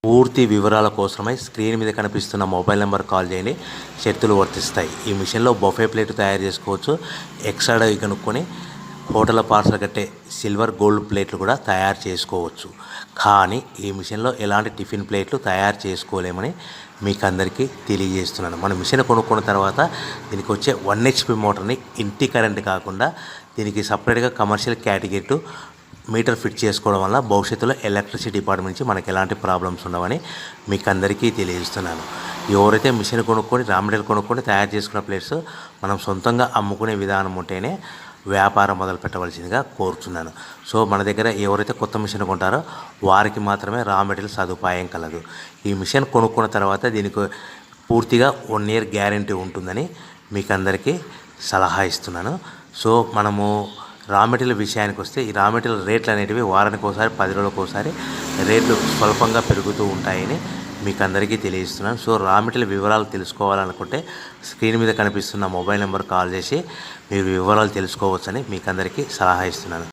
పూర్తి వివరాల కోసమై స్క్రీన్ మీద కనిపిస్తున్న మొబైల్ నెంబర్ కాల్ చేయండి. షరతులు వర్తిస్తాయి. ఈ మిషన్లో బొఫే ప్లేట్ తయారు చేసుకోవచ్చు. ఎక్స్ట్రా కనుక్కొని హోటల్ పార్సల్ కట్టే సిల్వర్ గోల్డ్ ప్లేట్లు కూడా తయారు చేసుకోవచ్చు. కానీ ఈ మిషన్లో ఎలాంటి టిఫిన్ ప్లేట్లు తయారు చేసుకోలేమని మీకు అందరికీ తెలియజేస్తున్నాను. మన మిషన్ కొనుక్కున్న తర్వాత దీనికి వచ్చే 1 HP మోటార్ని ఇంటి కరెంట్ కాకుండా దీనికి సపరేట్గా కమర్షియల్ కేటగిరీ మీటర్ ఫిట్ చేసుకోవడం వల్ల భవిష్యత్తులో ఎలక్ట్రిసిటీ డిపార్ట్మెంట్ నుంచి మనకి ఎలాంటి ప్రాబ్లమ్స్ ఉండవని మీకు అందరికీ తెలియజేస్తున్నాను. ఎవరైతే మిషన్ కొనుక్కొని రా మెటీరియల్ కొనుక్కొని తయారు చేసుకున్న ప్లేట్స్ మనం సొంతంగా అమ్ముకునే విధానం ఉంటేనే వ్యాపారం మొదలు పెట్టవలసిందిగా కోరుతున్నాను. సో మన దగ్గర ఎవరైతే కొత్త మిషన్ కొంటారో వారికి మాత్రమే రా మెటీరియల్ సదుపాయం కలదు. ఈ మిషన్ కొనుక్కున్న తర్వాత దీనికి పూర్తిగా 1 year గ్యారంటీ ఉంటుందని మీకు అందరికీ సలహా ఇస్తున్నాను. సో మనము రా మెటీరియల్ విషయానికి వస్తే ఈ రా మెటీరియల్ రేట్లు అనేటివి వారానికి ఒకసారి 10 రోజులకు ఒకసారి రేట్లు స్వల్పంగా పెరుగుతూ ఉంటాయని మీకు అందరికీ తెలియజేస్తున్నాను. సో రా మెటీరియల్ వివరాలు తెలుసుకోవాలనుకుంటే స్క్రీన్ మీద కనిపిస్తున్న మొబైల్ నెంబర్ కాల్ చేసి మీరు వివరాలు తెలుసుకోవచ్చని మీకు అందరికీ సలహా ఇస్తున్నాను.